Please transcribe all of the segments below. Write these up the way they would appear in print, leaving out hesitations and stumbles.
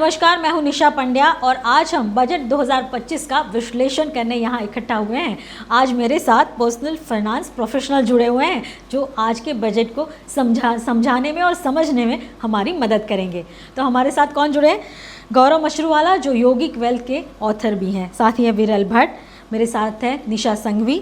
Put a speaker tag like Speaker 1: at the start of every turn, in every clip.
Speaker 1: नमस्कार, मैं हूं निशा पंड्या और आज हम बजट 2025 का विश्लेषण करने यहाँ इकट्ठा हुए हैं। आज मेरे साथ पर्सनल फाइनेंस प्रोफेशनल जुड़े हुए हैं जो आज के बजट को समझाने में और समझने में हमारी मदद करेंगे। तो हमारे साथ कौन जुड़े हैं? गौरव मशरूवाला जो योगिक वेल्थ के ऑथर भी हैं, साथ ही है विरल भट्ट, मेरे साथ है निशा संघवी,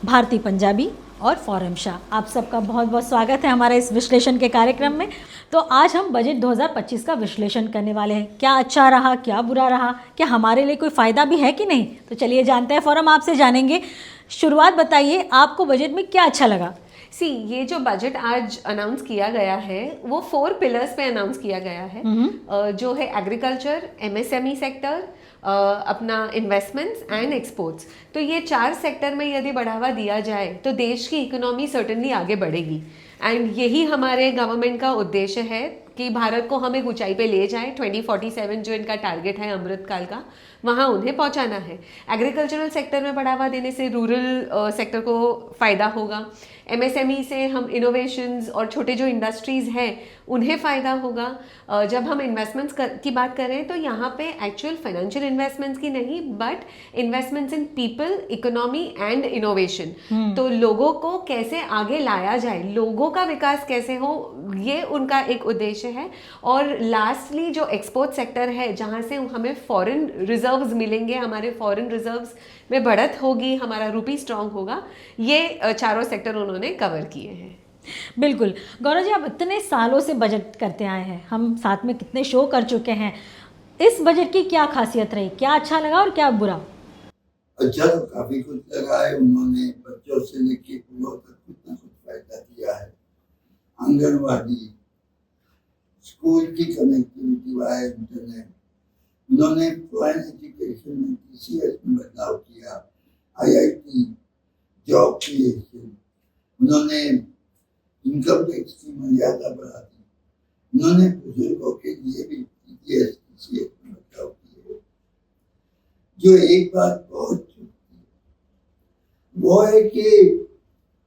Speaker 1: भारती पंजाबी और फॉरम शाह। आप सबका बहुत बहुत स्वागत है हमारे इस विश्लेषण के कार्यक्रम में। तो आज हम बजट 2025 का विश्लेषण करने वाले हैं। क्या अच्छा रहा, क्या बुरा रहा, क्या हमारे लिए कोई फ़ायदा भी है कि नहीं, तो चलिए जानते हैं। फॉरम आपसे जानेंगे, शुरुआत बताइए, आपको बजट में क्या अच्छा लगा?
Speaker 2: ये जो बजट आज अनाउंस किया गया है वो 4 पिलर्स पे अनाउंस किया गया है, जो है एग्रीकल्चर, एमएसएमई सेक्टर, अपना इन्वेस्टमेंट्स एंड एक्सपोर्ट्स। तो ये 4 सेक्टर में यदि बढ़ावा दिया जाए तो देश की इकोनॉमी सर्टेनली आगे बढ़ेगी। एंड यही हमारे गवर्नमेंट का उद्देश्य है कि भारत को हम एक ऊंचाई पे ले जाएं। 2047 जो इनका टारगेट है अमृतकाल का, वहाँ उन्हें पहुँचाना है। एग्रीकल्चरल सेक्टर में बढ़ावा देने से रूरल सेक्टर को फ़ायदा होगा। एमएसएमई से हम इनोवेशंस और छोटे जो इंडस्ट्रीज़ हैं उन्हें फ़ायदा होगा। जब हम इन्वेस्टमेंट्स की बात करें तो यहाँ पे एक्चुअल फाइनेंशियल इन्वेस्टमेंट्स की नहीं, but investments in people, economy and innovation. तो लोगों को कैसे आगे लाया जाए, लोगों का विकास कैसे हो, ये उनका एक उद्देश्य है। और लास्टली जो एक्सपोर्ट सेक्टर है, जहाँ से हमें फॉरेन रिजर्व्स मिलेंगे, हमारे फॉरेन रिजर्व्स में बढ़त होगी, हमारा रूपी स्ट्रांग होगा, ये चारों सेक्टर उन्होंने कवर किए हैं।
Speaker 1: बिल्कुल। गौरव जी, आप इतने सालों से बजट करते आए हैं, हम साथ में कितने शो कर चुके हैं, इस बजट की क्या खासियत रही, क्या अच्छा लगा और क्या बुरा?
Speaker 3: अच्छा तो काफी कुछ लगा है। उन्होंने बच्चों से लेके बुढ़ों तक कितना कुछ फायदा दिया है। आंगनवाड़ी, स्कूल की कनेक्टिविटी वाया इंटरनेट, उन्होंने फॉरेन एजुकेशन में टीसीएस में बदलाव किया, आईआईटी, जॉब क्रिएशन, उन्होंने इनकम टैक्स की मर्यादा बढ़ा दी, उन्होंने बुजुर्गों के लिए भी टीसीएस में बदलाव किए। जो एक बात बहुत वो है कि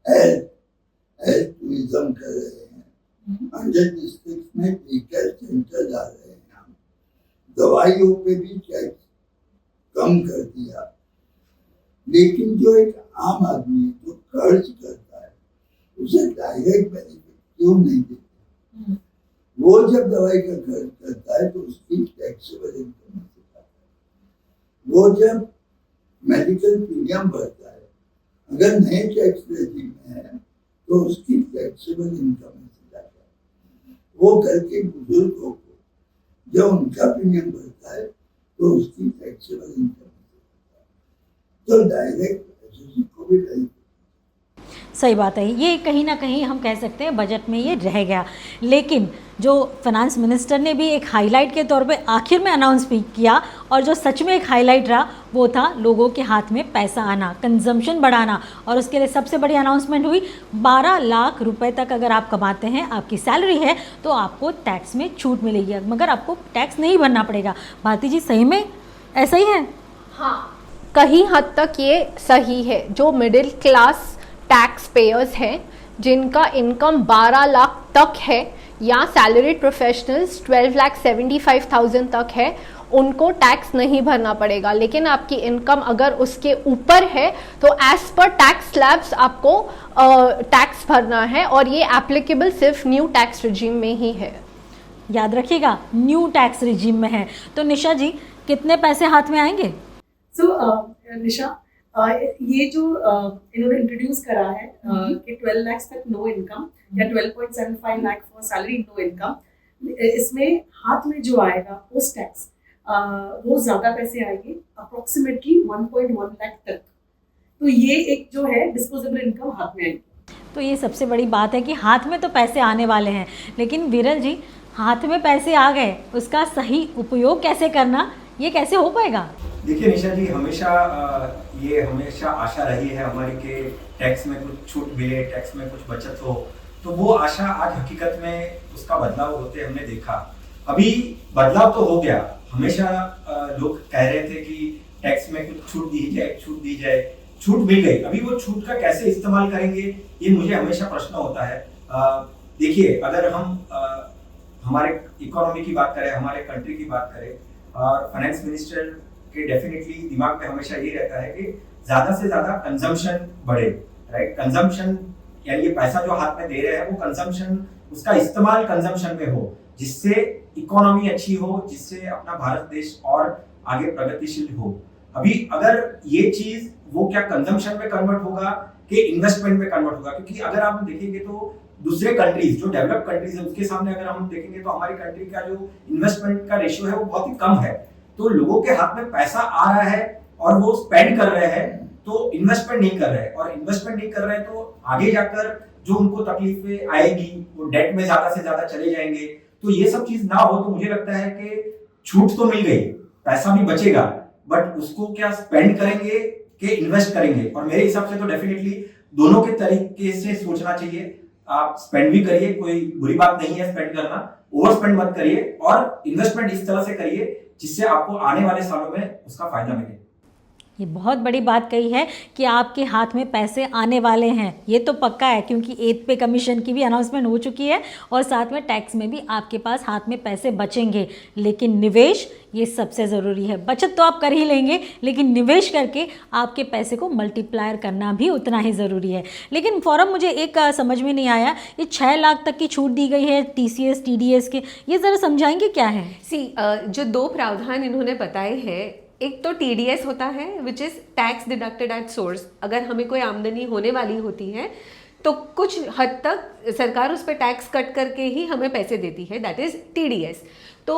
Speaker 3: हेल्थ टूरिज्म कर रहे हैं। 100 डिस्ट्रिक्ट में मेडिकल सेंटर डाल रहे हैं। हम दवाइयों पे भी टैक्स कम कर दिया। लेकिन जो एक आम आदमी जो कर्ज करता है उसे डायरेक्ट बेनिफिट क्यों नहीं देते? वो जब दवाई का खर्च करता है तो उसकी टैक्सेबल इनकम से जाता है। वो जब मेडिकल प्रीमियम भरता है, अगर नए टैक्स रेजिम में है तो उसकी टैक्सेबल इनकम से जाता है। वो घर के बुजुर्गों को जब उनका प्रीमियम भरता है तो उसकी टैक्सेबल इनकम से जाता है। तो डायरेक्ट को भी डायरेक्ट।
Speaker 1: सही बात है, ये कहीं ना कहीं हम कह सकते हैं बजट में ये रह गया। लेकिन जो फाइनेंस मिनिस्टर ने भी एक हाईलाइट के तौर पे आखिर में अनाउंस भी किया, और जो सच में एक हाईलाइट रहा वो था लोगों के हाथ में पैसा आना, कंजम्पशन बढ़ाना। और उसके लिए सबसे बड़ी अनाउंसमेंट हुई, 12 लाख रुपए तक अगर आप कमाते हैं, आपकी सैलरी है, तो आपको टैक्स में छूट मिलेगी, मगर आपको टैक्स नहीं भरना पड़ेगा। भारती जी, सही में ऐसा ही है?
Speaker 4: हाँ, कहीं हद तक ये सही है। जो मिडिल क्लास टैक्स पेयर्स हैं, जिनका इनकम 12 लाख तक है या सैलरीड प्रोफेशनल्स 12,75,000 तक है, उनको टैक्स नहीं भरना पड़ेगा। लेकिन आपकी इनकम अगर उसके ऊपर है तो एज पर टैक्स स्लैब्स आपको टैक्स भरना है, और ये एप्लीकेबल सिर्फ न्यू टैक्स रिजीम में ही है।
Speaker 1: याद रखिएगा, न्यू टैक्स रिजीम में है। तो निशा जी, कितने पैसे हाथ में आएंगे?
Speaker 5: निशा, ये जो इन्होंने इंट्रोड्यूस करा है कि 12 लाख तक नो इनकम या 12.75 lakh for salary no income, इसमें हाथ में जो आएगा पोस्ट टैक्स वो ज़्यादा पैसे आएंगे, अप्रोक्सीमेटली 1.1 लाख तक। तो ये एक जो है डिस्पोजेबल इनकम हाथ में आएगी।
Speaker 1: तो ये सबसे बड़ी बात है कि हाथ में तो पैसे आने वाले हैं। लेकिन विरल जी, हाथ में पैसे आ गए, उसका सही उपयोग कैसे करना, ये कैसे हो पाएगा?
Speaker 6: देखिए निशा जी, ये हमेशा आशा रही है हमारी कि टैक्स में कुछ छूट मिले, टैक्स में कुछ बचत हो। तो वो आशा आज हकीकत में उसका बदलाव होते हमने देखा। अभी बदलाव तो हो गया। हमेशा लोग कह रहे थे कि टैक्स में कुछ छूट दी जाए, छूट मिल गई। अभी वो छूट का कैसे इस्तेमाल करेंगे, ये मुझे हमेशा प्रश्न होता है। देखिए, अगर हम हमारे इकोनॉमी की बात करें, हमारे कंट्री की बात करें, और फाइनेंस मिनिस्टर के डेफिनेटली दिमाग में हमेशा ये रहता है कि ज्यादा से ज्यादा कंजम्पशन बढ़े, राइट। कंजम्पशन यानी ये पैसा जो हाथ में दे रहे हैं वो कंजम्पशन, उसका इस्तेमाल कंजम्पशन में हो, जिससे इकोनॉमी अच्छी हो, जिससे अपना भारत देश और आगे प्रगतिशील हो। अभी अगर ये चीज वो क्या कंजम्पशन में कन्वर्ट होगा कि इन्वेस्टमेंट में कन्वर्ट होगा, क्योंकि अगर आप देखेंगे तो दूसरे कंट्रीज जो डेवलप कंट्रीज है उसके सामने अगर हम देखेंगे तो हमारी कंट्री का जो इन्वेस्टमेंट का रेशियो है वो बहुत ही कम है। तो लोगों के हाथ में पैसा आ रहा है और वो स्पेंड कर रहे हैं, तो इन्वेस्टमेंट नहीं कर रहे हैं, और इन्वेस्टमेंट नहीं कर रहे हैं तो आगे जाकर जो उनको तकलीफें आएगी, वो डेट में ज्यादा से ज्यादा चले जाएंगे। तो ये सब चीज ना हो तो मुझे लगता है कि छूट तो मिल गई, पैसा भी बचेगा, बट उसको क्या स्पेंड करेंगे कि इन्वेस्ट करेंगे। और मेरे हिसाब से तो डेफिनेटली दोनों के तरीके से सोचना चाहिए। आप स्पेंड भी करिए, कोई बुरी बात नहीं है स्पेंड करना, ओवर स्पेंड मत करिए, और इन्वेस्टमेंट इस तरह से करिए जिससे आपको आने वाले सालों में उसका फायदा मिले।
Speaker 1: ये बहुत बड़ी बात कही है कि आपके हाथ में पैसे आने वाले हैं, ये तो पक्का है, क्योंकि 8th पे कमीशन की भी अनाउंसमेंट हो चुकी है और साथ में टैक्स में भी आपके पास हाथ में पैसे बचेंगे। लेकिन निवेश ये सबसे ज़रूरी है। बचत तो आप कर ही लेंगे, लेकिन निवेश करके आपके पैसे को मल्टीप्लायर करना भी उतना ही ज़रूरी है। लेकिन फॉरम मुझे एक समझ में नहीं आया, ये 6 लाख तक की छूट दी गई है TCS TDS के, ये ज़रा समझाएंगे क्या है?
Speaker 2: जो 2 प्रावधान इन्होंने बताए हैं, एक तो TDS होता है which is tax deducted at source. अगर हमें कोई आमदनी होने वाली होती है तो कुछ हद तक सरकार उस पर टैक्स कट करके ही हमें पैसे देती है, दैट इज़ TDS। तो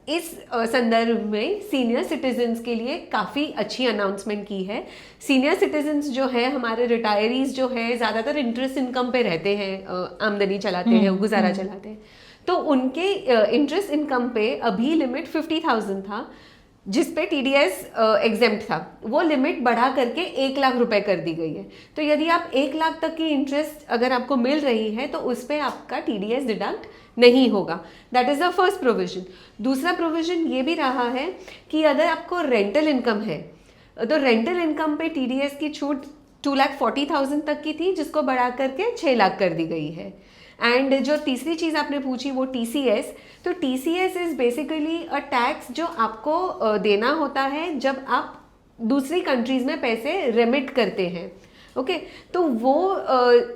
Speaker 2: इस संदर्भ में सीनियर सिटीजन्स के लिए काफ़ी अच्छी अनाउंसमेंट की है। सीनियर सिटीजन्स जो है, हमारे रिटायरीज जो है, ज़्यादातर इंटरेस्ट इनकम पे रहते हैं, आमदनी चलाते हैं, गुजारा चलाते हैं, तो उनके इंटरेस्ट इनकम पे अभी लिमिट 50,000 था, जिस पे TDS एग्जेम्प्ट था। वो लिमिट बढ़ा करके 1 लाख रुपए कर दी गई है। तो यदि आप 1 लाख तक की इंटरेस्ट अगर आपको मिल रही है तो उस पर आपका TDS डिडक्ट नहीं होगा। That is the first provision. दूसरा प्रोविजन ये भी रहा है कि अगर आपको रेंटल इनकम है तो रेंटल इनकम पे TDS की छूट 2,40,000 तक की थी, जिसको बढ़ा करके 6 लाख कर दी गई है। एंड जो तीसरी चीज़ आपने पूछी वो TCS, तो TCS is basically a tax जो आपको देना होता है जब आप दूसरी कंट्रीज़ में पैसे रेमिट करते हैं। ओके, तो वो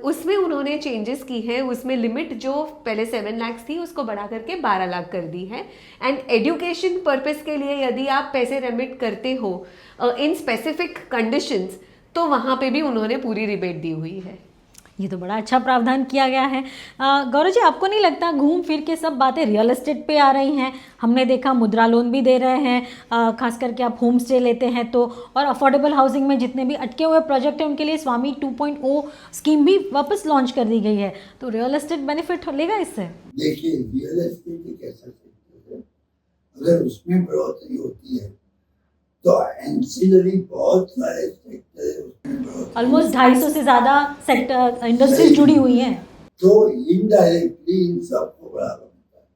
Speaker 2: उसमें उन्होंने चेंजेस की है। उसमें लिमिट जो पहले 7 लाख थी उसको बढ़ा करके 12 लाख कर दी है। एंड एजुकेशन पर्पस के लिए यदि आप पैसे रेमिट करते हो इन स्पेसिफिक कंडीशंस, तो वहाँ पे भी उन्होंने पूरी रिबेट दी हुई है।
Speaker 1: ये तो बड़ा अच्छा प्रावधान किया गया है। गौरव जी, आपको नहीं लगता घूम फिर के सब बातें रियल एस्टेट पे आ रही हैं? हमने देखा मुद्रा लोन भी दे रहे हैं, खास करके आप होम स्टे लेते हैं तो, और अफोर्डेबल हाउसिंग में जितने भी अटके हुए प्रोजेक्ट हैं उनके लिए स्वामी 2.0 स्कीम भी वापस लॉन्च कर दी गई है। तो रियल एस्टेट बेनिफिट लेगा इससे?
Speaker 3: देखिए, रियल एस्टेट एक ऐसा सेक्टर है, अगर उसमें बढ़ोतरी होती है तो एंसिलरी बहुत सारे सेक्टर है उसमें
Speaker 1: ऑलमोस्ट 250 से ज़्यादा सेक्टर इंडस्ट्रीज जुड़ी हुई हैं, तो
Speaker 3: इनडायरेक्टली इन सबको बढ़ावा मिलता है।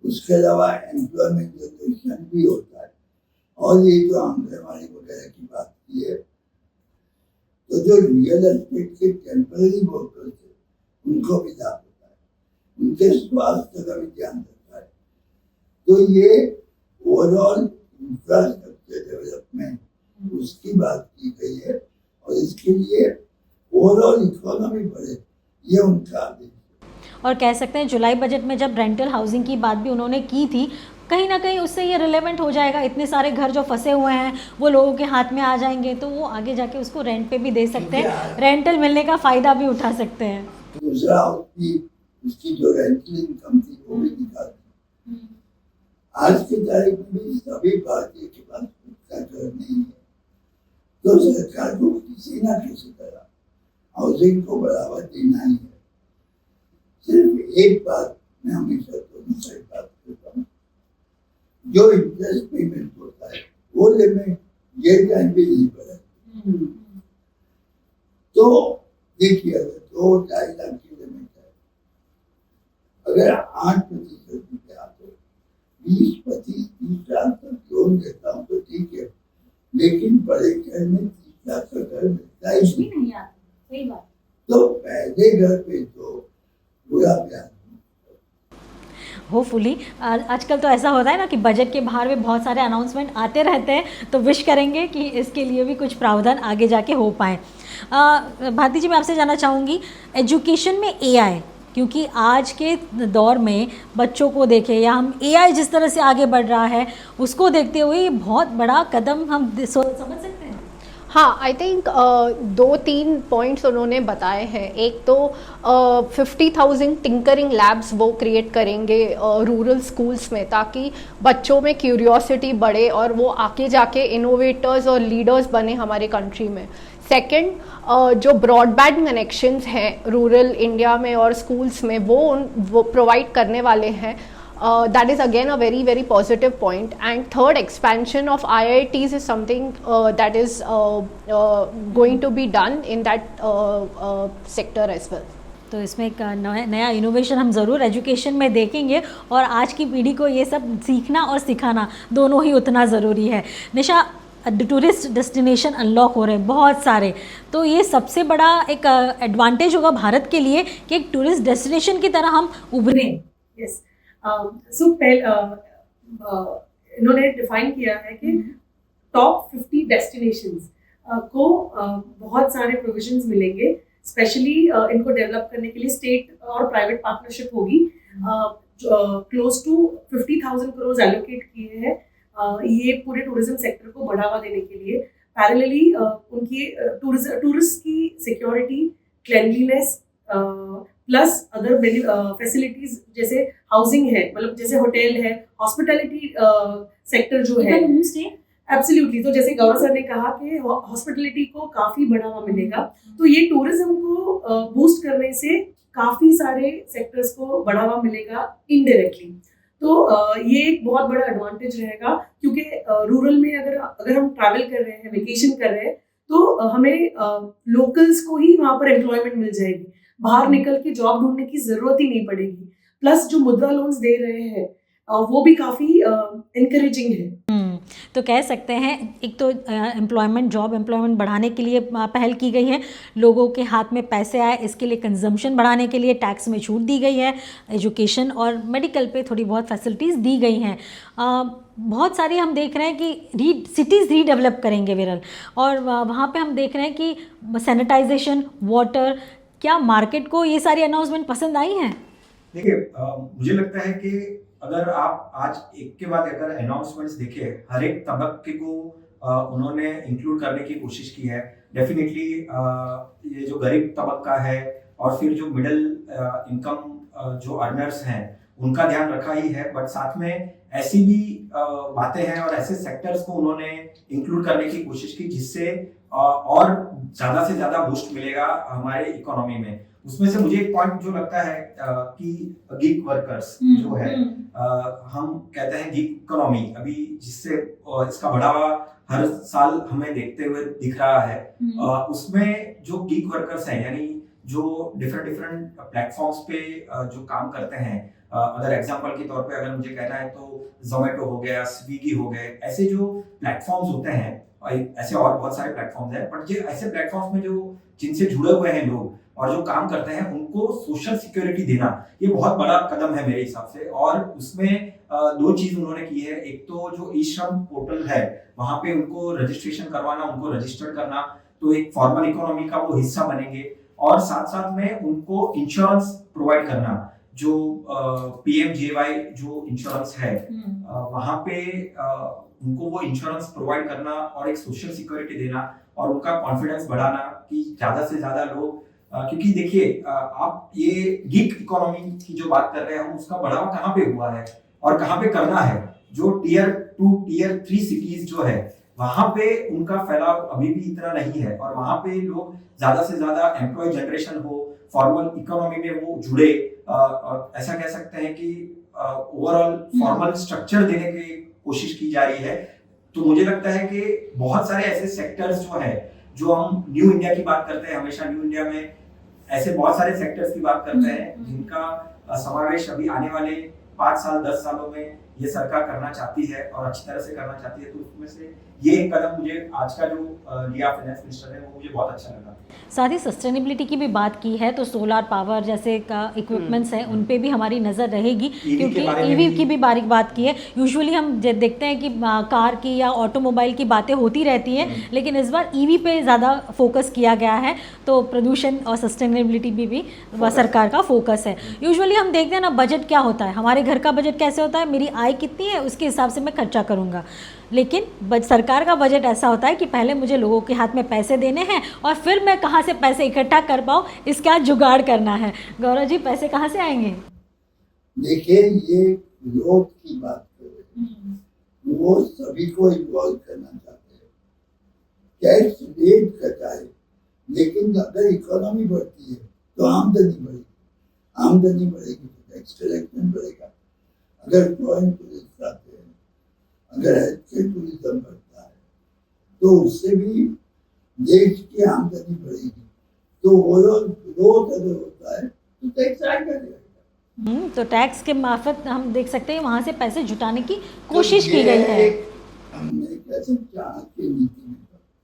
Speaker 3: उसके अलावा एम्प्लॉयमेंट जनरेशन भी होता है। और ये जो आंगनबाड़ी वगैरह की बात की है, तो जो रियल एस्टेट के टेम्पररी वर्कर्स है उनको भी लाभ होता है, उनके स्वास्थ्य का भी ध्यान रखता है। तो ये ओवरऑल इंफ्रास्ट्रक्चर डेवलपमेंट उसकी बात की गई है, और इसके लिए ओवरऑल इकोनॉमी बढ़े, ये उनका आदेश है।
Speaker 1: और कह सकते हैं जुलाई बजट में जब रेंटल हाउसिंग की बात भी उन्होंने की थी, कहीं ना कहीं उससे ये रिलेवेंट हो जाएगा। इतने सारे घर जो फंसे हुए हैं वो लोगों के हाथ में आ जाएंगे, तो वो आगे जाके उसको रेंट पे भी दे सकते हैं, रेंटल मिलने का फ़ायदा भी उठा सकते हैं।
Speaker 3: दूसरा उसकी जो रेंटल इनकम थी वो भी निकालती। आज की तारीख में भी सभी भारतीय के पास खुद का घर नहीं है, तो सरकार को किसी ना किसी तरह हाउसिंग को बढ़ावा देना ही है। सिर्फ एक बात मैं हमेशा दोनों से बात करता हूँ, जो इंटरेस्ट पेमेंट होता है वो लिमिट ये टाइम भी नहीं बढ़ा। तो देखिए, अगर 2-2.5 लाख की लिमिट है, अगर 8% रुपया तो 20-25-30 लाख तक लोन देता हूँ तो ठीक है, लेकिन बड़े घर में 30 लाख का घर मिलता ही नहीं।
Speaker 1: सही बात।
Speaker 3: तो पहले घर पे तो पूरा प्यार
Speaker 1: होपफुली आजकल तो ऐसा होता है ना कि बजट के बाहर में बहुत सारे अनाउंसमेंट आते रहते हैं, तो विश करेंगे कि इसके लिए भी कुछ प्रावधान आगे जाके हो पाए। भारती जी, मैं आपसे जानना चाहूँगी एजुकेशन में एआई, क्योंकि आज के दौर में बच्चों को देखें या हम एआई जिस तरह से आगे बढ़ रहा है उसको देखते हुए ये बहुत बड़ा कदम हम समझ सकते हैं।
Speaker 4: हाँ, आई थिंक 2-3 पॉइंट्स उन्होंने बताए हैं। एक तो 50,000 टिंकरिंग लैब्स वो क्रिएट करेंगे रूरल स्कूल्स में, ताकि बच्चों में क्यूरियोसिटी बढ़े और वो आके जाके इनोवेटर्स और लीडर्स बने हमारे कंट्री में। सेकंड, जो ब्रॉडबैंड कनेक्शंस हैं रूरल इंडिया में और स्कूल्स में वो प्रोवाइड करने वाले हैं। That is again a very very positive point. And third, expansion of IITs is something that is going to be done in that sector as well.
Speaker 1: तो इसमें एक नया इनोवेशन हम ज़रूर एजुकेशन में देखेंगे और आज की पीढ़ी को ये सब सीखना और सिखाना दोनों ही उतना ज़रूरी है। निशा, टूरिस्ट डेस्टिनेशन अनलॉक हो रहे हैं बहुत सारे, तो ये सबसे बड़ा एक एडवांटेज होगा भारत के लिए कि एक टूरिस्ट डेस्टिनेशन की तरह हम उभरें।
Speaker 5: यस, सो इन्होंने डिफाइन किया है कि टॉप 50 डेस्टिनेशंस को बहुत सारे प्रोविजंस मिलेंगे, स्पेशली इनको डेवलप करने के लिए स्टेट और प्राइवेट पार्टनरशिप होगी। क्लोज टू 50,000 करोड़ एलोकेट किए हैं ये पूरे टूरिज्म सेक्टर को बढ़ावा देने के लिए। पैरेलली उनकी टूरिस्ट की security, cleanliness plus other facilities जैसे हाउसिंग है, मतलब जैसे होटल है, हॉस्पिटैलिटी सेक्टर जो है, एब्सोल्युटली। तो जैसे गौरव सर ने कहा कि हॉस्पिटैलिटी को काफी बढ़ावा मिलेगा, तो ये टूरिज्म को बूस्ट करने से काफी सारे सेक्टर्स को बढ़ावा मिलेगा इनडायरेक्टली। तो ये एक बहुत बड़ा एडवांटेज रहेगा, क्योंकि रूरल में अगर हम ट्रैवल कर रहे हैं, वेकेशन कर रहे हैं, तो हमें लोकल्स को ही वहाँ पर एम्प्लॉयमेंट मिल जाएगी, बाहर निकल के जॉब ढूंढने की जरूरत ही नहीं पड़ेगी। प्लस जो मुद्रा लोन्स दे रहे हैं वो भी काफी इनकरेजिंग है।
Speaker 1: तो कह सकते हैं एक तो जॉब एम्प्लॉयमेंट बढ़ाने के लिए पहल की गई है, लोगों के हाथ में पैसे आए इसके लिए कंजम्पशन बढ़ाने के लिए टैक्स में छूट दी गई है, एजुकेशन और मेडिकल पे थोड़ी बहुत फैसिलिटीज़ दी गई हैं। बहुत सारी हम देख रहे हैं कि सिटीज़ रीडेवलप करेंगे विरल, और वहाँ पे हम देख रहे हैं कि सैनिटाइजेशन, वाटर, क्या मार्केट को ये सारी अनाउंसमेंट पसंद आई हैं?
Speaker 6: देखिए, मुझे लगता है कि अगर आप आज एक के बाद अगर अनाउंसमेंट्स देखें, हर एक तबके को उन्होंने इंक्लूड करने की कोशिश की है। डेफिनेटली ये जो गरीब तबका है और फिर जो मिडिल इनकम जो अर्नर्स हैं उनका ध्यान रखा ही है, बट साथ में ऐसी भी बातें हैं और ऐसे सेक्टर्स को उन्होंने इंक्लूड करने की कोशिश की जिससे और ज़्यादा से ज़्यादा बूस्ट मिलेगा हमारे इकोनॉमी में। उसमें से मुझे एक पॉइंट जो लगता है कि गिग वर्कर्स जो है, हम कहते हैं गिग इकोनॉमी, अभी जिससे इसका बढ़ावा हर साल हमें देखते हुए दिख रहा है, उसमें जो गिग वर्कर्स हैं, यानी जो डिफरेंट प्लेटफॉर्म्स पे जो काम करते हैं, अगर एग्जांपल के तौर पे अगर मुझे कहना है तो जोमेटो हो गया, स्विगी हो गए, ऐसे जो प्लेटफॉर्म्स होते हैं, ऐसे और बहुत सारे प्लेटफॉर्म्स हैं, बट जो ऐसे प्लेटफॉर्म्स में जो जिनसे जुड़े हुए हैं लोग और जो काम करते हैं उनको सोशल सिक्योरिटी देना, ये बहुत बड़ा कदम है मेरे हिसाब से। और उसमें दो चीज उन्होंने की है, एक तो जो ई श्रम पोर्टल है वहां पे उनको रजिस्ट्रेशन करवाना, उनको रजिस्टर्ड करना, तो एक फॉर्मल इकोनॉमी का वो हिस्सा बनेंगे, और साथ साथ में उनको इंश्योरेंस प्रोवाइड करना, जो PMJY जो इंश्योरेंस है वहां पे उनको वो इंश्योरेंस प्रोवाइड करना और एक सोशल सिक्योरिटी देना और उनका कॉन्फिडेंस बढ़ाना कि ज्यादा से ज्यादा लोग, क्योंकि देखिए आप ये गिग इकोनॉमी की जो बात कर रहे हैं, हम उसका बढ़ावा कहाँ पे हुआ है और कहाँ पे करना है। जो Tier 2, Tier 3 सिटीज जो है वहां पे उनका फैलाव अभी भी इतना नहीं है, और वहां पे लोग ज्यादा से ज्यादा एम्प्लॉय जनरेशन हो, फॉर्मल इकोनॉमी में वो जुड़े, ऐसा कह सकते हैं कि ओवरऑल फॉर्मल स्ट्रक्चर देने की कोशिश की जा रही है। तो मुझे लगता है कि बहुत सारे ऐसे सेक्टर्स जो है, जो हम न्यू इंडिया की बात करते हैं, हमेशा न्यू इंडिया में ऐसे बहुत सारे सेक्टर्स की बात करते हैं जिनका समावेश अभी आने वाले 5 साल 10 सालों में ये सरकार करना चाहती है और अच्छी तरह से करना चाहती है, तो उसमें से ये एक कदम मुझे आज का जो लिया फाइनेंस मिनिस्टर ने, वो मुझे बहुत अच्छा लगा।
Speaker 1: साथ ही सस्टेनेबिलिटी की भी बात की है, तो सोलार पावर जैसे का इक्विपमेंट्स हैं उन पे भी हमारी नज़र रहेगी, क्योंकि ईवी की भी बारीक बात की है। यूजुअली हम देखते हैं कि कार की या ऑटोमोबाइल की बातें होती रहती हैं, लेकिन इस बार ईवी पे ज़्यादा फोकस किया गया है, तो प्रदूषण और सस्टेनेबिलिटी भी सरकार का फोकस है। यूजुअली हम देखते हैं ना, बजट क्या होता है, हमारे घर का बजट कैसे होता है, मेरी आय कितनी है उसके हिसाब से मैं खर्चा करूँगा, लेकिन सरकार का बजट ऐसा होता है कि पहले मुझे लोगों के हाथ में पैसे देने हैं और फिर मैं कहाँ से पैसे इकट्ठा कर पाऊँ, इसका जुगाड़ करना है। गौरव जी, पैसे कहाँ से आएंगे?
Speaker 3: देखिए, ये लोग की बात कर रहे हैं, वो सभी को इन्वॉल्व करना चाहते हैं। टैक्स रेट घटाए, लेकिन अगर इकोनॉमी बढ़ती है तो आमदनी बढ़ेगी, आमदनी बढ़ेगी तो टैक्स कलेक्शन बढ़ेगा। अगर फॉरेन टूरिस्ट आते हैं, अगर हेल्थ टूरिज्म बढ़ता है, तो उससे भी देश की आमदनी बढ़ेगी। तो वो लोग अगर होता है तो टैक्स आएगा।
Speaker 1: तो टैक्स के मार्फत हम देख सकते हैं वहाँ से पैसे जुटाने की कोशिश की गई है।
Speaker 3: हमने कैसे चाह के नीति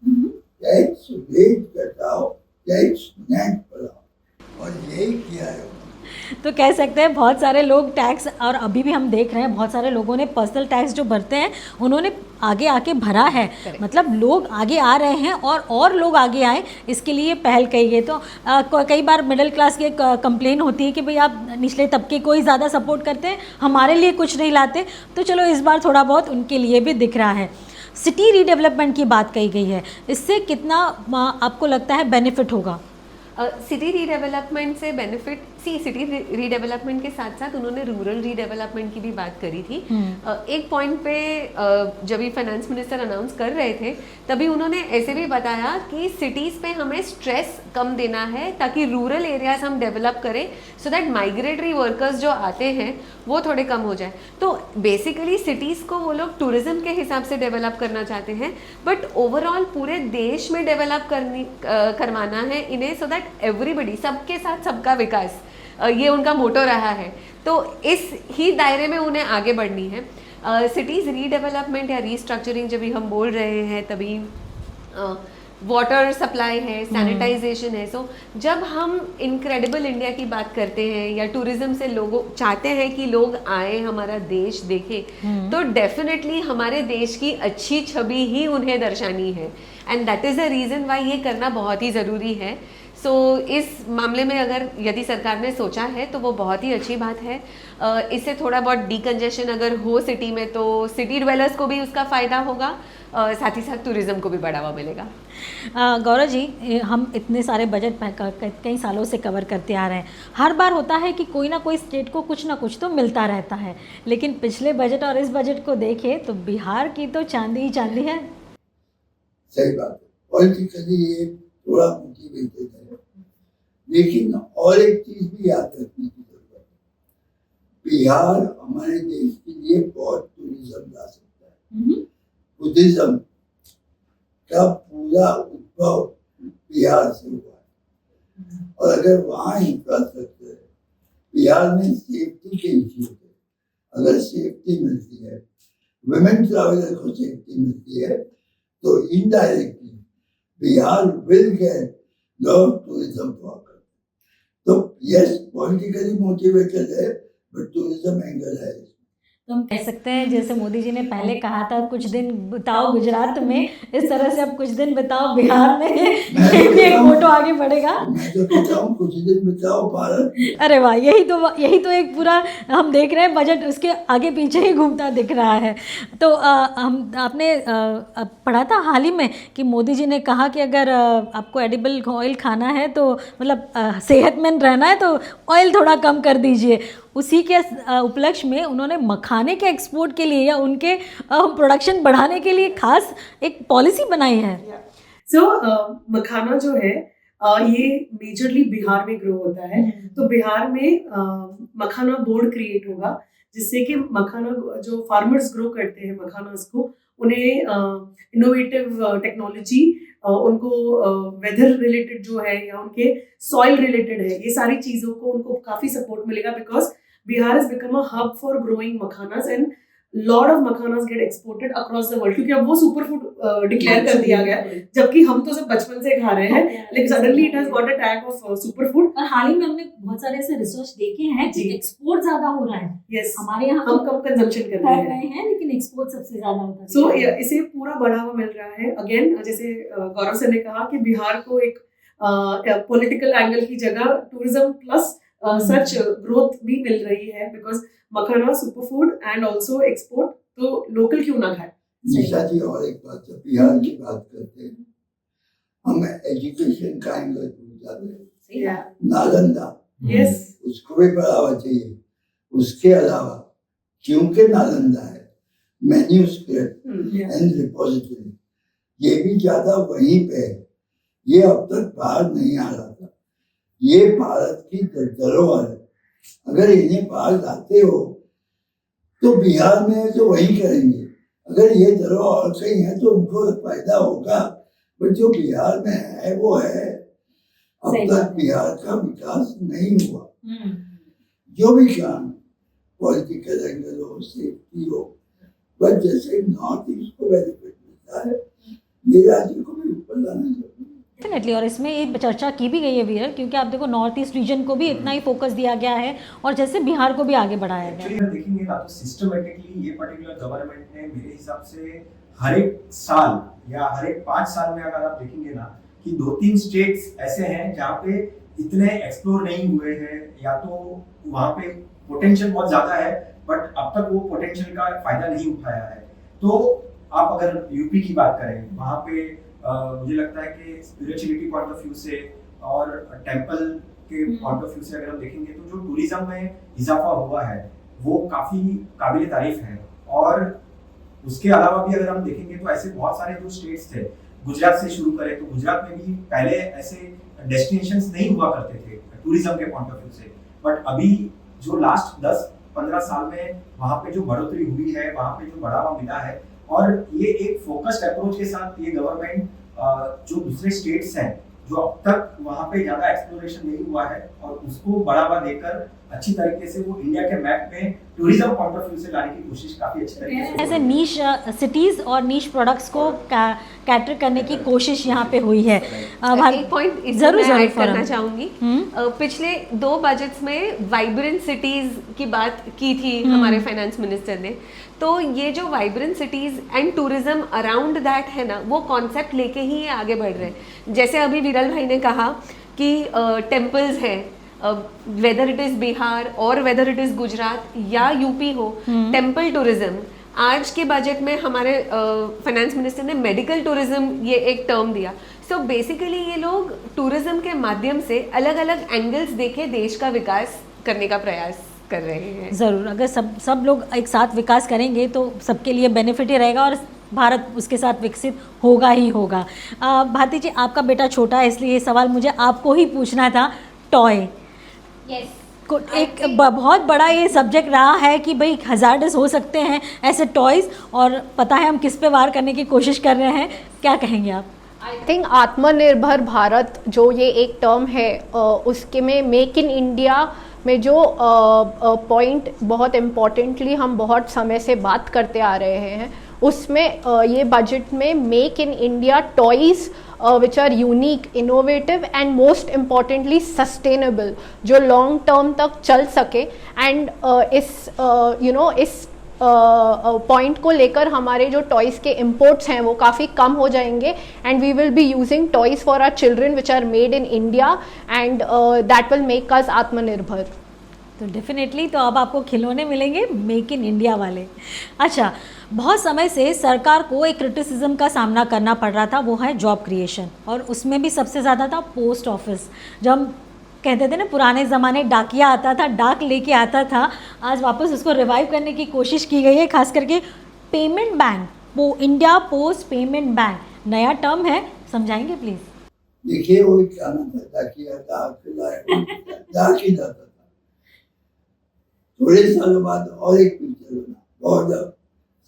Speaker 3: में टैक्स रेट घटाओ, टैक्स नेट बढ़ाओ, और यही किया है।
Speaker 1: तो कह सकते हैं बहुत सारे लोग टैक्स, और अभी भी हम देख रहे हैं बहुत सारे लोगों ने पर्सनल टैक्स जो भरते हैं उन्होंने आगे आके भरा है। मतलब लोग आगे आ रहे हैं और लोग आगे आए, इसके लिए पहल की गई। तो कई बार मिडिल क्लास की कंप्लेन होती है कि भाई आप निचले तबके को ही ज़्यादा सपोर्ट करते हैं, हमारे लिए कुछ नहीं लाते। तो चलो इस बार थोड़ा बहुत उनके लिए भी दिख रहा है। सिटी रीडेवलपमेंट की बात कही गई है, इससे कितना आपको लगता है बेनिफिट होगा?
Speaker 2: सिटी रीडेवलपमेंट से बेनिफिट, सिटी रीडेवलपमेंट के साथ साथ उन्होंने रूरल रीडेवलपमेंट की भी बात करी थी। एक पॉइंट पे जब ये फाइनेंस मिनिस्टर अनाउंस कर रहे थे तभी उन्होंने ऐसे भी बताया कि सिटीज़ पे हमें स्ट्रेस कम देना है ताकि रूरल एरियाज हम डेवलप करें, सो दैट माइग्रेटरी वर्कर्स जो आते हैं वो थोड़े कम हो जाए। तो बेसिकली सिटीज़ को वो लोग टूरिज्म के हिसाब से डेवलप करना चाहते हैं, बट ओवरऑल पूरे देश में डेवलप करवाना है इन्हें, सो दैट एवरीबडी, सबके साथ सबका विकास, ये उनका मोटो रहा है। तो इस ही दायरे में उन्हें आगे बढ़नी है। सिटीज़ रीडेवलपमेंट या रीस्ट्रक्चरिंग जब भी हम बोल रहे हैं तभी वाटर सप्लाई है, सैनिटाइजेशन है। सो जब हम इनक्रेडिबल इंडिया की बात करते हैं या टूरिज्म से लोगों चाहते हैं कि लोग आए, हमारा देश देखें, तो डेफिनेटली हमारे देश की अच्छी छवि ही उन्हें दर्शानी है, and that is the reason why ये करना बहुत ही ज़रूरी है। सो इस मामले में अगर यदि सरकार ने सोचा है तो वो बहुत ही अच्छी बात है। इससे थोड़ा बहुत डीकंजेशन अगर हो सिटी में तो सिटी ड्वेलर्स को भी उसका फ़ायदा होगा, साथ ही साथ टूरिज्म को भी बढ़ावा मिलेगा।
Speaker 1: गौरव जी, हम इतने सारे बजट कई सालों से कवर करते आ रहे हैं, हर बार होता है कि कोई ना कोई स्टेट को कुछ ना कुछ तो मिलता रहता है, लेकिन पिछले बजट और इस बजट को देखें तो बिहार की तो चांदी ही चांदी है।
Speaker 3: सही बात है, पॉलिटिकली ये थोड़ा मोटिवेटेड है, लेकिन और एक चीज भी याद रखने की जरूरत है। बिहार हमारे देश के लिए बहुत टूरिज्म ला सकता है। बुद्धिज्म का पूरा उद्भव बिहार से हुआ है, और अगर वहाँ इंफ्रास्ट्रक्चर है, बिहार में सेफ्टी के इश्यू है, अगर सेफ्टी मिलती है, वुमेन ट्रैवलर को सेफ्टी मिलती है, तो indirectly Bihar will get lot tourism for. तो यस, पॉलिटिकली मोटिवेटेड है, बट टूरिज्म एंगल है।
Speaker 1: तो हम कह सकते हैं जैसे मोदी जी ने पहले कहा था कुछ दिन बिताओ गुजरात में, इस तरह से अब कुछ दिन बिताओ बिहार में, ये भी एक मोटो आगे बढ़ेगा। मैं
Speaker 3: तो कहता हूँ कुछ दिन बिताओ भारत।
Speaker 1: अरे वाह, यही तो एक पूरा हम देख रहे हैं बजट उसके आगे पीछे ही घूमता दिख रहा है। तो आपने पढ़ा था हाल ही में कि मोदी जी ने कहा कि अगर आपको एडिबल ऑयल खाना है तो मतलब सेहतमंद रहना है तो ऑयल थोड़ा कम कर दीजिए। उसी के उपलक्ष्य में उन्होंने मखाने के एक्सपोर्ट के लिए या उनके प्रोडक्शन बढ़ाने के लिए खास एक पॉलिसी बनाई है।
Speaker 5: सो मखाना जो है ये मेजरली बिहार में ग्रो होता है, तो बिहार में मखाना बोर्ड क्रिएट होगा जिससे कि मखाना जो फार्मर्स ग्रो करते हैं मखाना को, उन्हें इनोवेटिव टेक्नोलॉजी, उनको वेदर रिलेटेड जो है या उनके सॉइल रिलेटेड है, ये सारी चीज़ों को उनको काफ़ी सपोर्ट मिलेगा, because Bihar has become a hub for growing makhanas, and lot of makhanas get exported across the world, क्योंकि अब वो सुपर फूड डिक्लेयर कर दिया गया है, जबकि हम तो सब बचपन से खा रहे हैं, लेकिन suddenly it has got a tag of super food.
Speaker 1: और हाल ही में हमने बहुत सारे ऐसे रिसर्च देखे हैं कि
Speaker 5: जी।
Speaker 1: एक्सपोर्ट ज्यादा हो रहा है।
Speaker 5: यस,
Speaker 1: हमारे यहाँ
Speaker 5: हम कम कंजम्पशन कर रहे हैं,
Speaker 1: लेकिन एक्सपोर्ट सबसे ज्यादा होता है।
Speaker 5: सो इसे पूरा बढ़ावा मिल रहा है। अगेन जैसे गौरव सर ने कहा कि बिहार को एक पॉलिटिकल एंगल की जगह टूरिज्म प्लस सच ग्रोथ भी मिल रही है, because makhana super food and also export, तो लोकल क्यों ना खाए।
Speaker 3: निशा जी, और एक बात, जब बिहार की बात करते हैं हम एजुकेशन का एंगल भूल जाते हैं। नालंदा,
Speaker 5: यस,
Speaker 3: उसको भी बढ़ावा चाहिए। उसके अलावा क्योंकि नालंदा है, मैन्यूस्क्रिप्ट एंड रिपोजिटरी, ये भी ज्यादा वहीं पे है। ये अब तक बाहर नहीं आ रहा था। ये भारत की धरोहर है। अगर इन्हें बाहर लाते हो तो बिहार में है तो वहीं करेंगे। अगर ये धरोहर कहीं है तो उनको फायदा होगा, पर जो बिहार में है वो है। अब तक बिहार का विकास नहीं हुआ। जो भी काम पॉलिटिकल एंगल हो, सेफ्टी हो, बट जैसे नॉर्थ ईस्ट को बेनिफिट मिलता है, ये राज्य को भी ऊपर लाना चाहिए।
Speaker 1: डेफिनेटली, और इसमें ये चर्चा की भी गई है वीरल, क्योंकि आप देखो नॉर्थ ईस्ट रीजन को भी इतना ही फोकस दिया गया है और जैसे बिहार को भी आगे बढ़ाया गया है।
Speaker 6: एक्चुअली देखेंगे ना तो सिस्टमेटिकली ये पर्टिकुलर गवर्नमेंट ने मेरे हिसाब से हर एक साल या हर एक 5 साल में अगर आप देखेंगे ना कि 2-3 स्टेट्स ऐसे हैं जहाँ पे इतने एक्सप्लोर नहीं हुए हैं, या तो वहाँ पे पोटेंशियल बहुत ज्यादा है बट अब तक वो पोटेंशियल का फायदा नहीं उठाया है। तो आप अगर यूपी की बात करें, वहाँ पे मुझे लगता है कि स्पिरिचुअलिटी पॉइंट ऑफ व्यू से और टेम्पल के पॉइंट ऑफ व्यू से अगर हम देखेंगे तो जो टूरिज्म में इजाफा हुआ है वो काफी काबिल तारीफ है। और उसके अलावा भी अगर हम देखेंगे तो ऐसे बहुत सारे जो स्टेट्स थे, गुजरात से शुरू करें तो गुजरात में भी पहले ऐसे डेस्टिनेशंस नहीं हुआ करते थे टूरिज्म के पॉइंट ऑफ व्यू से, बट अभी जो लास्ट 10-15 साल में वहाँ पे जो बढ़ोतरी हुई है, वहाँ पे जो बढ़ावा मिला है, और ये एक फोकस्ड अप्रोच के साथ ये गवर्नमेंट जो दूसरे स्टेट्स हैं जो अब तक वहाँ पे ज्यादा एक्सप्लोरेशन नहीं हुआ है और उसको बढ़ावा देकर अच्छी तरीके से वो इंडिया के मैप में टूरिज्म पॉइंट ऑफ व्यू से लाने की कोशिश काफी अच्छी तरीके से
Speaker 1: ऐसे नीश सिटीज और नीश प्रोडक्ट्स को कैटर करने की कोशिश यहाँ पे हुई है।
Speaker 2: एक पॉइंट
Speaker 1: जरूर
Speaker 2: ऐड करना चाहूंगी। पिछले 2 बजट्स में वाइब्रेंट सिटीज की बात की थी हमारे फाइनेंस मिनिस्टर ने, तो ये जो vibrant cities and tourism around that है ना, वो कॉन्सेप्ट लेके ही ये आगे बढ़ रहे हैं। जैसे अभी विरल भाई ने कहा कि टेम्पल्स हैं, वेदर इट इज बिहार और वेदर इट इज गुजरात या यूपी हो, टेम्पल टूरिज्म। आज के बजट में हमारे फाइनेंस मिनिस्टर ने मेडिकल टूरिज्म ये एक टर्म दिया। सो बेसिकली ये लोग टूरिज्म के माध्यम से अलग अलग एंगल्स देके देश का विकास करने का प्रयास कर रहे हैं।
Speaker 1: ज़रूर, अगर सब लोग एक साथ विकास करेंगे तो सबके लिए बेनिफिट ही रहेगा और भारत उसके साथ विकसित होगा ही होगा। भारती जी, आपका बेटा छोटा है इसलिए ये सवाल मुझे आपको ही पूछना था। टॉय एक बहुत बड़ा ये सब्जेक्ट रहा है कि भाई हज़ार्डस हो सकते हैं ऐसे टॉयज़, और पता है हम किस पे वार करने की कोशिश कर रहे हैं, क्या कहेंगे आप?
Speaker 4: आई थिंक आत्मनिर्भर भारत जो ये एक टर्म है, उसके में मेक इन इंडिया में जो पॉइंट बहुत इम्पॉर्टेंटली हम बहुत समय से बात करते आ रहे हैं, उसमें ये बजट में make in India toys which are unique, innovative and most importantly sustainable, जो लॉन्ग टर्म तक चल सके। एंड इस पॉइंट को लेकर हमारे जो टॉयज़ के इम्पोर्ट्स हैं वो काफ़ी कम हो जाएंगे, and we will be using toys for our children which are made in India, and that will make us आत्मनिर्भर।
Speaker 1: तो डेफिनेटली, तो अब आपको खिलौने मिलेंगे मेक इन इंडिया वाले। अच्छा, बहुत समय से सरकार को एक क्रिटिसिज्म का सामना करना पड़ रहा था, वो है जॉब क्रिएशन, और उसमें भी सबसे ज़्यादा था पोस्ट ऑफिस। जब हम कहते थे ना पुराने ज़माने डाकिया आता था, डाक लेके आता था, आज वापस उसको रिवाइव करने की कोशिश की गई है। खास करके पेमेंट बैंक, वो इंडिया पोस्ट पेमेंट बैंक नया टर्म है, समझाएंगे प्लीज़?
Speaker 3: देखिए, वो क्या नाम था, डाकिया डाक ही जाता था। थोड़े सालों बाद और एक पिक्चर बना, बहुत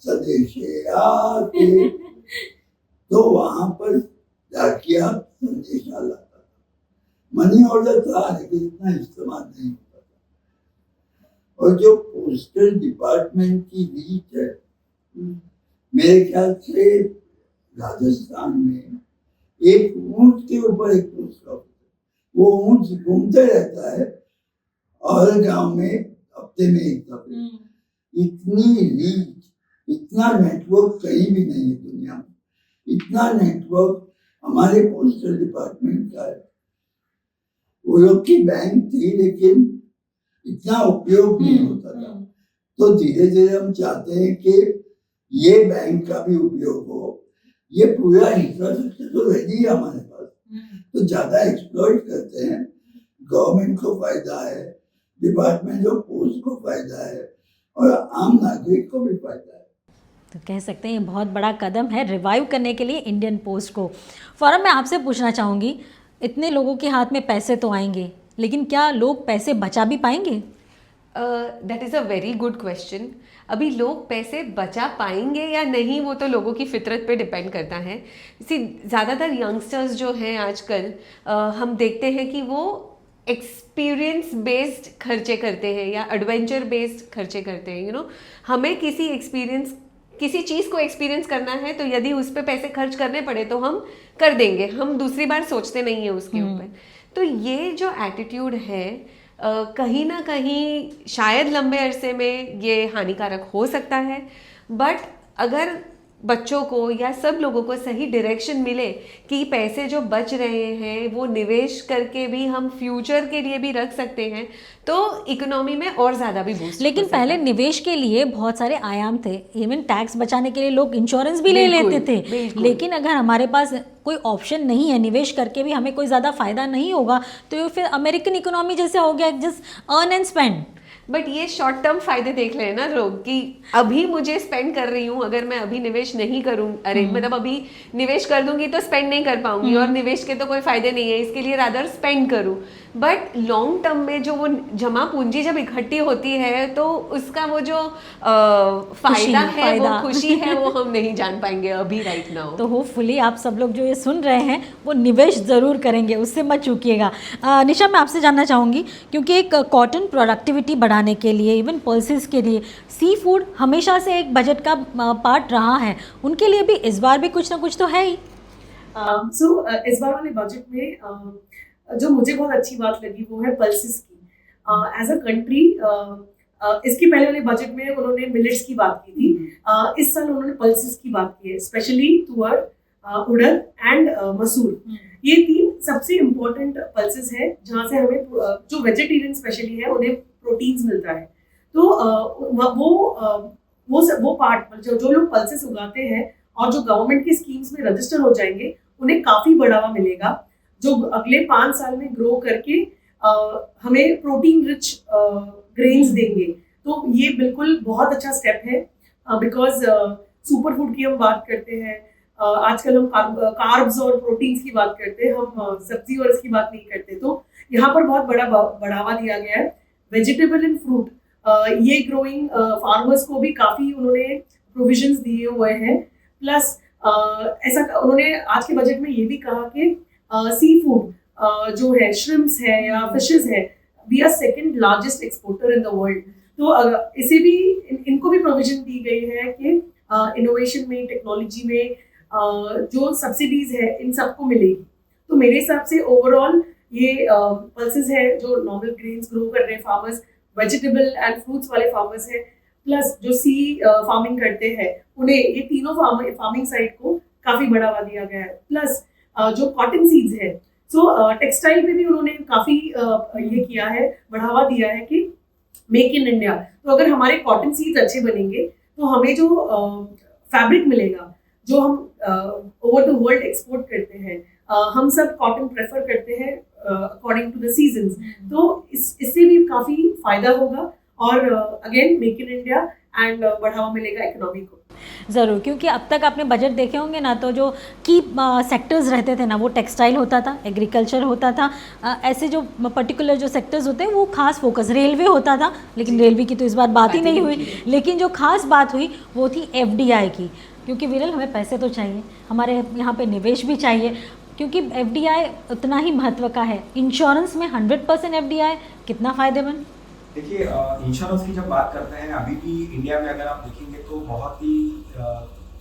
Speaker 3: संदेशे आते, तो वहां पर डाकिया संदेशा लाता था। मनी ऑर्डर था लेकिन इतना इस्तेमाल नहीं होता था। और जो पोस्टल डिपार्टमेंट की रीच है, मेरे ख्याल से राजस्थान में एक ऊंट के ऊपर एक पोस्ट ऑफिस, वो ऊंट घूमते रहता है और गांव में हफ्ते में एक दफे। इतनी रीच, इतना नेटवर्क कहीं भी नहीं है दुनिया में, इतना नेटवर्क हमारे पोस्टल डिपार्टमेंट का है। वो लोग की बैंक थी लेकिन इतना उपयोग नहीं होता था, तो धीरे धीरे हम चाहते हैं कि ये बैंक का भी उपयोग हो। ये पूरा इंफ्रास्ट्रक्चर तो रेडी है हमारे पास, तो ज्यादा एक्सप्लॉइट करते हैं, गवर्नमेंट को फायदा है, डिपार्टमेंट ऑफ पोस्ट को फायदा है और आम नागरिक को भी फायदा है।
Speaker 1: तो कह सकते हैं ये बहुत बड़ा कदम है रिवाइव करने के लिए इंडियन पोस्ट को। फौरन मैं आपसे पूछना चाहूँगी, इतने लोगों के हाथ में पैसे तो आएंगे, लेकिन क्या लोग पैसे बचा भी पाएंगे?
Speaker 2: That is a very good question. अभी लोग पैसे बचा पाएंगे या नहीं, वो तो लोगों की फितरत पे डिपेंड करता है। ज़्यादातर यंगस्टर्स जो हैं आजकल, हम देखते हैं कि वो एक्सपीरियंस बेस्ड खर्चे करते हैं या एडवेंचर बेस्ड खर्चे करते हैं। यू नो, हमें किसी चीज़ को एक्सपीरियंस करना है, तो यदि उस पर पैसे खर्च करने पड़े तो हम कर देंगे, हम दूसरी बार सोचते नहीं हैं उसके ऊपर। तो ये जो एटीट्यूड है, कहीं ना कहीं शायद लंबे अरसे में ये हानिकारक हो सकता है, बट अगर बच्चों को या सब लोगों को सही डायरेक्शन मिले कि पैसे जो बच रहे हैं वो निवेश करके भी हम फ्यूचर के लिए भी रख सकते हैं, तो इकोनॉमी में और ज़्यादा भी बूस्ट।
Speaker 1: लेकिन पहले निवेश के लिए बहुत सारे आयाम थे, इवन टैक्स बचाने के लिए लोग इंश्योरेंस भी ले लेते थे। लेकिन अगर हमारे पास कोई ऑप्शन नहीं है, निवेश करके भी हमें कोई ज़्यादा फायदा नहीं होगा, तो फिर अमेरिकन इकोनॉमी जैसे हो गया, just earn and spend.
Speaker 2: But ये शॉर्ट टर्म फायदे देख रहे हैं ना लोग कि अभी मुझे स्पेंड कर रही हूँ, अगर मैं अभी निवेश नहीं करूँ, मतलब अभी निवेश कर दूंगी तो स्पेंड नहीं कर पाऊंगी और निवेश के तो कोई फायदे नहीं है, इसके लिए रादर स्पेंड करूँ। बट लॉन्ग टर्म में जो वो जमा पूंजी जब इकट्ठी होती है, तो उसका वो जो फायदा है, वो खुशी है, वो हम नहीं जान पाएंगे अभी राइट नाउ।
Speaker 1: तो होपफुली आप सब लोग जो ये सुन रहे हैं वो निवेश ज़रूर करेंगे, उससे मत चूकिएगा। निशा, मैं आपसे जानना चाहूँगी, क्योंकि एक कॉटन प्रोडक्टिविटी बढ़ाने के लिए, इवन पल्सेस के लिए सी फूड हमेशा से एक बजट का पार्ट रहा है, उनके लिए भी इस बार भी कुछ ना कुछ तो है ही।
Speaker 5: इस बार वाले बजट में जो मुझे बहुत अच्छी बात लगी वो है पल्सेस की। एज अ कंट्री, इसके पहले वाले बजट में उन्होंने मिलेट्स की बात की थी, इस साल उन्होंने पल्सेस की बात की है, स्पेशली तुअर, उड़द एंड मसूर। ये तीन सबसे इम्पोर्टेंट पल्सेस है जहाँ से हमें जो वेजिटेरियन स्पेशली है उन्हें प्रोटीन्स मिलता है। तो वो पार्ट जो लोग पल्सेस उगाते हैं और जो गवर्नमेंट की स्कीम्स में रजिस्टर हो जाएंगे, उन्हें काफ़ी बढ़ावा मिलेगा, जो अगले 5 साल में ग्रो करके हमें प्रोटीन रिच ग्रेन्स देंगे। तो ये बिल्कुल बहुत अच्छा स्टेप है, बिकॉज सुपर फूड की हम बात करते हैं, आजकल हम कार्ब्स और प्रोटीन्स की बात करते हैं, हम सब्जी और इसकी बात नहीं करते। तो यहाँ पर बहुत बड़ा बढ़ावा दिया गया है। वेजिटेबल एंड फ्रूट, ये ग्रोइंग फार्मर्स को भी काफ़ी उन्होंने प्रोविजंस दिए हुए हैं। प्लस ऐसा उन्होंने आज के बजट में ये भी कहा कि सी फूड जो है, श्रिम्प्स है या फिशेस है, we are second largest exporter in the world. तो इसे भी इनको भी प्रोविजन दी गई है कि इनोवेशन में, टेक्नोलॉजी में जो सब्सिडीज है इन सबको मिलेगी। तो मेरे हिसाब से ओवरऑल ये पल्सेस है जो नॉर्मल ग्रेन्स ग्रो कर रहे हैं फार्मर्स, वेजिटेबल एंड फ्रूट्स वाले फार्मर्स हैं, प्लस जो सी फार्मिंग करते हैं उन्हें, ये तीनों फार्मिंग साइड को काफ़ी बढ़ावा दिया गया है। प्लस जो कॉटन सीड्स है, सो टेक्सटाइल में भी उन्होंने काफ़ी ये किया है, बढ़ावा दिया है कि मेक इन इंडिया। तो अगर हमारे कॉटन सीड्स अच्छे बनेंगे तो हमें जो फैब्रिक मिलेगा, जो हम ओवर द वर्ल्ड एक्सपोर्ट करते हैं, हम सब कॉटन प्रेफर करते हैं अकॉर्डिंग टू द सीजन्स। तो इससे भी काफ़ी फायदा होगा और again make in India and बढ़ावा मिलेगा इकोनॉमी को।
Speaker 1: ज़रूर, क्योंकि अब तक आपने बजट देखे होंगे ना, तो जो की सेक्टर्स रहते थे ना, वो टेक्सटाइल होता था, एग्रीकल्चर होता था, ऐसे जो पर्टिकुलर जो सेक्टर्स होते हैं वो खास फोकस, रेलवे होता था, लेकिन रेलवे की तो इस बार बात ही नहीं हुई। लेकिन जो खास बात हुई वो थी FDI की, क्योंकि विरल हमें पैसे तो चाहिए, हमारे यहाँ पे निवेश भी चाहिए, क्योंकि FDI उतना ही महत्व का है। इंश्योरेंस में 100% FDI कितना फ़ायदेमंद?
Speaker 6: देखिए, इंश्योरेंस की जब बात करते हैं, अभी भी इंडिया में अगर आप देखेंगे तो बहुत ही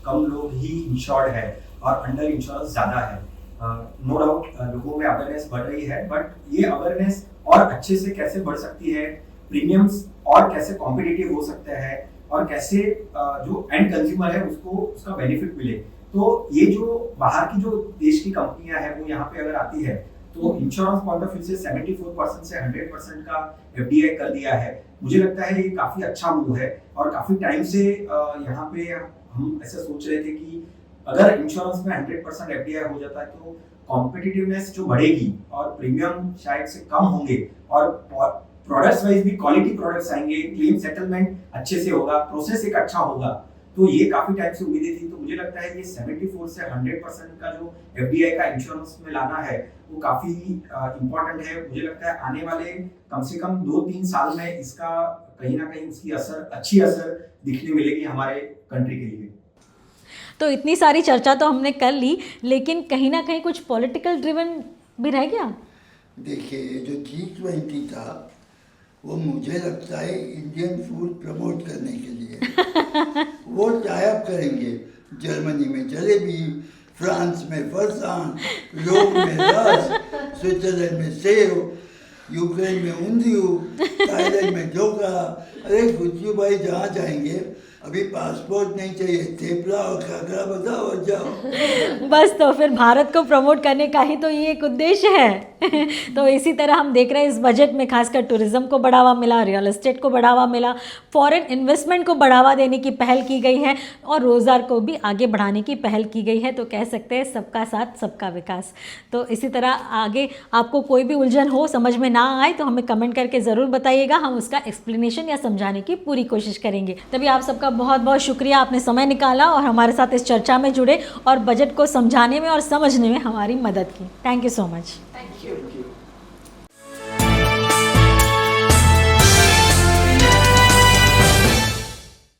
Speaker 6: कम लोग ही इंश्योर्ड है और अंडर इंश्योरेंस ज़्यादा है। नो डाउट लोगों में अवेयरनेस बढ़ रही है, बट ये अवेयरनेस और अच्छे से कैसे बढ़ सकती है, प्रीमियम्स और कैसे कॉम्पिटिटिव हो सकते हैं और कैसे जो एंड कंज्यूमर है उसको उसका बेनिफिट मिले। तो ये जो बाहर की जो देश की कंपनियां हैं वो यहाँ पे अगर आती है तो इंश्योरेंस पॉइंट ऑफ व्यू से 74% से 100% का एफडीआई कर दिया है। मुझे लगता है ये काफी अच्छा मूव है और काफी टाइम से यहाँ पे हम ऐसा सोच रहे थे कि अगर इंश्योरेंस में 100% एफडीआई हो जाता है तो कॉम्पिटिटिवनेस जो बढ़ेगी और प्रीमियम शायद से कम होंगे और प्रोडक्ट्स वाइज भी क्वालिटी प्रोडक्ट्स आएंगे, क्लेम सेटलमेंट अच्छे से होगा, प्रोसेस एक अच्छा होगा। तो ये काफी टाइम से उम्मीदें थी। तो मुझे लगता है ये 74 से 100% का जो एफडीआई का इंश्योरेंस में लाना है वो काफी इम्पोर्टेंट है। मुझे लगता है आने वाले कम से कम 2-3 साल में इसका कहीं ना कहीं उसकी अच्छी असर दिखने मिलेगी हमारे कंट्री के लिए।
Speaker 1: तो इतनी सारी चर्चा तो हमने कर ली, लेकिन कहीं ना कहीं कुछ पॉलिटिकल ड्रिवन भी रह गया।
Speaker 3: देखिए, जो G20 था वो मुझे लगता है इंडियन फूड प्रमोट करने के लिए वो टाइप करेंगे। जर्मनी में जलेबी, फ्रांस में फरसान, रोम में रस, स्विट्जरलैंड में सेव, यूक्रेन में ऊंधियू, थाईलैंड में ढोकला। अरे खुशियों भाई, जहाँ जाएंगे अभी पासपोर्ट नहीं चाहिए, थेपला और खाकरा बताओ और जाओ।
Speaker 1: बस, तो फिर भारत को प्रमोट करने का ही तो ये एक उद्देश्य है। तो इसी तरह हम देख रहे हैं इस बजट में खासकर टूरिज्म को बढ़ावा मिला, रियल एस्टेट को बढ़ावा मिला, फॉरेन इन्वेस्टमेंट को बढ़ावा देने की पहल की गई है और रोज़गार को भी आगे बढ़ाने की पहल की गई है। तो कह सकते हैं सबका साथ सबका विकास। तो इसी तरह आगे आपको कोई भी उलझन हो, समझ में ना आए तो हमें कमेंट करके ज़रूर बताइएगा, हम उसका एक्सप्लेनेशन या समझाने की पूरी कोशिश करेंगे। तभी आप सबका बहुत बहुत शुक्रिया, आपने समय निकाला और हमारे साथ इस चर्चा में जुड़े और बजट को समझाने में और समझने में हमारी मदद की। Thank you so much.
Speaker 2: Thank you.